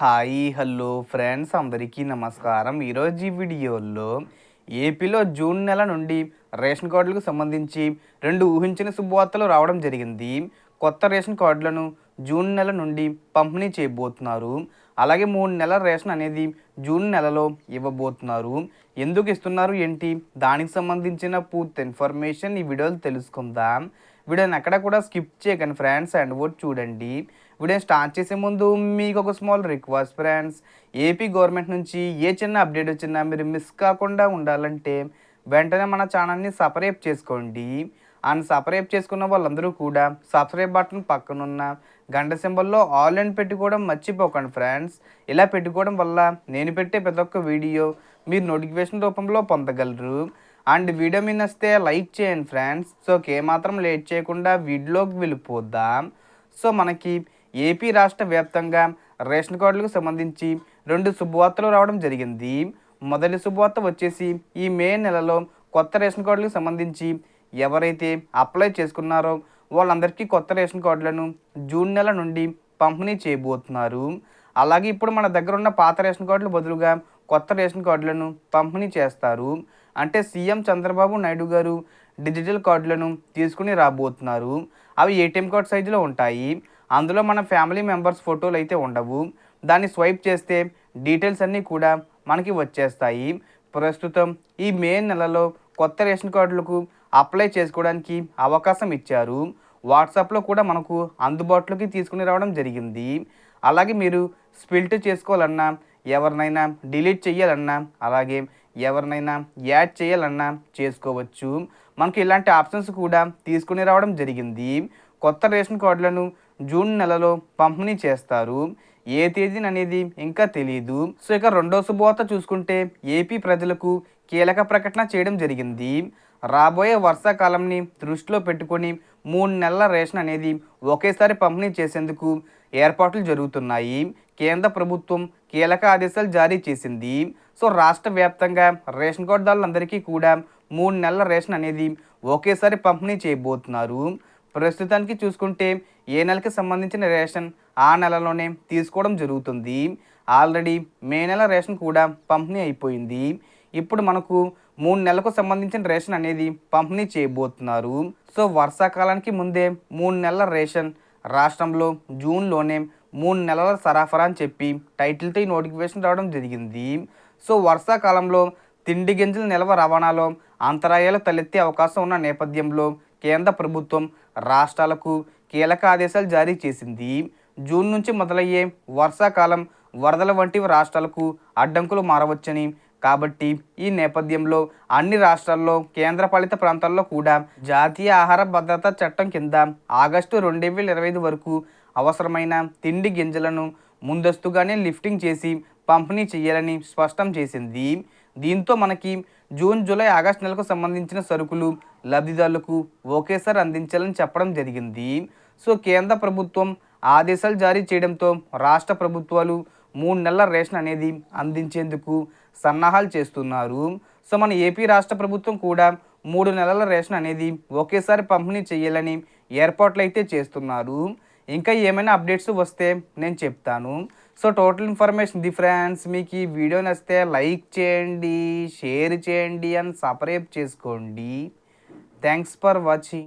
Hi hello friends అందరికీ నమస్కారం. ఈరోజు ఈ వీడియోలో ఏపీలో జూన్ నెల నుండి రేషన్ కార్డులకు సంబంధించి రెండు ఊహించిన శుభవార్తలు రావడం జరిగింది. కొత్త రేషన్ కార్డులను జూన్ నెల నుండి పంపిణీ చేయబోతున్నారు. అలాగే 3 నెలల రేషన్ అనేది జూన్ నెలలో ఇవ్వబోతున్నారు. ఎందుకు ఇస్తున్నారు ఏంటి, దానికి సంబంధించిన పూర్తి ఇన్ఫర్మేషన్ ఈ వీడియోలో తెలుసుకుందాం. వీడియోని ఎక్కడ కూడా స్కిప్ చేయకండి ఫ్రెండ్స్, అండ్ వర్డ్ చూడండి. వీడియోని స్టార్ట్ చేసే ముందు మీకు ఒక small request friends, AP government నుంచి ఏ చిన్న అప్డేట్ వచ్చినా మీరు మిస్ కాకుండా ఉండాలంటే వెంటనే మన ఛానల్ని సబ్స్క్రైబ్ చేసుకోండి. అండ్ సబ్స్క్రైబ్ చేసుకున్న వాళ్ళందరూ కూడా సబ్స్క్రైబ్ బటన్ పక్కనున్న గంట సింబల్లో ఆల్ అని పెట్టుకోవడం మర్చిపోకండి ఫ్రెండ్స్. ఇలా పెట్టుకోవడం వల్ల నేను పెట్టే ప్రతి ఒక్క వీడియో మీరు నోటిఫికేషన్ రూపంలో పొందగలరు. అండ్ వీడియో మీద నచ్చితే లైక్ చేయండి ఫ్రెండ్స్. సో ఏమాత్రం లేట్ చేయకుండా వీడియోలోకి వెళ్ళిపోదాం. సో మనకి ఏపీ రాష్ట్ర వ్యాప్తంగా రేషన్ కార్డులకు సంబంధించి రెండు శుభవార్తలు రావడం జరిగింది. మొదటి శుభవార్త వచ్చేసి ఈ మే నెలలో కొత్త రేషన్ కార్డులకు సంబంధించి ఎవరైతే అప్లై చేసుకున్నారో వాళ్ళందరికీ కొత్త రేషన్ కార్డులను జూన్ నెల నుండి పంపిణీ చేయబోతున్నారు. అలాగే ఇప్పుడు మన దగ్గర ఉన్న పాత రేషన్ కార్డులు బదులుగా కొత్త రేషన్ కార్డులను పంపిణీ చేస్తారు. అంటే సీఎం చంద్రబాబు నాయుడు గారు డిజిటల్ కార్డులను తీసుకుని రాబోతున్నారు. అవి ఏటీఎం కార్డ్ సైజులో ఉంటాయి. అందులో మన ఫ్యామిలీ మెంబర్స్ ఫోటోలు అయితే ఉండవు. దాన్ని స్వైప్ చేస్తే డీటెయిల్స్ అన్నీ కూడా మనకి వచ్చేస్తాయి. ప్రస్తుతం ఈ మే నెలలో కొత్త రేషన్ కార్డులకు అప్లై చేసుకోవడానికి అవకాశం ఇచ్చారు. వాట్సాప్లో కూడా మనకు అందుబాటులోకి తీసుకుని రావడం జరిగింది. అలాగే మీరు స్ప్లిట్ చేసుకోవాలన్నా, ఎవరినైనా డిలీట్ చేయాలన్నా, అలాగే ఎవరినైనా యాడ్ చేయాలన్నా చేసుకోవచ్చు. మనకి ఇలాంటి ఆప్షన్స్ కూడా తీసుకుని రావడం జరిగింది. కొత్త రేషన్ కార్డులను జూన్ నెలలో పంపిణీ చేస్తారు. ఏ తేదీని అనేది ఇంకా తెలియదు. సో ఇక రెండో శుభవార్త చూసుకుంటే ఏపీ ప్రజలకు కీలక ప్రకటన చేయడం జరిగింది. రాబోయే వర్షాకాలంని దృష్టిలో పెట్టుకొని 3 నెలల రేషన్ అనేది ఒకేసారి పంపిణీ చేసేందుకు ఏర్పాట్లు జరుగుతున్నాయి. కేంద్ర ప్రభుత్వం కీలక ఆదేశాలు జారీ చేసింది. సో రాష్ట్ర వ్యాప్తంగా రేషన్ కార్డుదారులందరికీ కూడా 3 నెలల రేషన్ అనేది ఒకేసారి పంపిణీ చేయబోతున్నారు. ప్రస్తుతానికి చూసుకుంటే ఏ నెలకి సంబంధించిన రేషన్ ఆ నెలలోనే తీసుకోవడం జరుగుతుంది. ఆల్రెడీ మే నెల రేషన్ కూడా పంపిణీ అయిపోయింది. ఇప్పుడు మనకు 3 నెలలకు సంబంధించిన రేషన్ అనేది పంపిణీ చేయబోతున్నారు. సో వర్షాకాలానికి ముందే 3 నెలల రేషన్ రాష్ట్రంలో జూన్లోనే 3 నెలల సరఫరా అని చెప్పి టైటిల్తో ఈ నోటిఫికేషన్ రావడం జరిగింది. సో వర్షాకాలంలో తిండి గింజల నిల్వ రవాణాలో అంతరాయాలు తలెత్తే అవకాశం ఉన్న నేపథ్యంలో కేంద్ర ప్రభుత్వం రాష్ట్రాలకు కీలక ఆదేశాలు జారీ చేసింది. జూన్ నుంచి మొదలయ్యే వర్షాకాలం వరదల వంటివి రాష్ట్రాలకు అడ్డంకులు మారవచ్చని, కాబట్టి ఈ నేపథ్యంలో అన్ని రాష్ట్రాల్లో కేంద్రపాలిత ప్రాంతాల్లో కూడా జాతీయ ఆహార భద్రతా చట్టం కింద ఆగస్టు 2025 వరకు అవసరమైన తిండి గింజలను ముందస్తుగానే లిఫ్టింగ్ చేసి పంపిణీ చేయాలని స్పష్టం చేసింది. దీంతో మనకి జూన్, జూలై, ఆగస్టు నెలకు సంబంధించిన సరుకులు లబ్ధిదారులకు ఒకేసారి అందించాలని చెప్పడం జరిగింది. సో కేంద్ర ప్రభుత్వం ఆదేశాలు జారీ చేయడంతో రాష్ట్ర ప్రభుత్వాలు 3 నెలల రేషన్ అనేది అందించేందుకు సన్నాహాలు చేస్తున్నారు. సో మన ఏపీ రాష్ట్ర ప్రభుత్వం కూడా 3 నెలల రేషన్ అనేది ఒకేసారి పంపిణీ చేయాలని ఏర్పాట్లు అయితే చేస్తున్నారు. ఇంకా ఏమైనా అప్డేట్స్ వస్తే నేను చెప్తాను. సో టోటల్ ఇన్ఫర్మేషన్ ఇది ఫ్రెండ్స్. మీకు ఈ వీడియో నచ్చితే లైక్ చేయండి, షేర్ చేయండి అండ్ సబ్స్క్రైబ్ చేసుకోండి. Thanks for watching.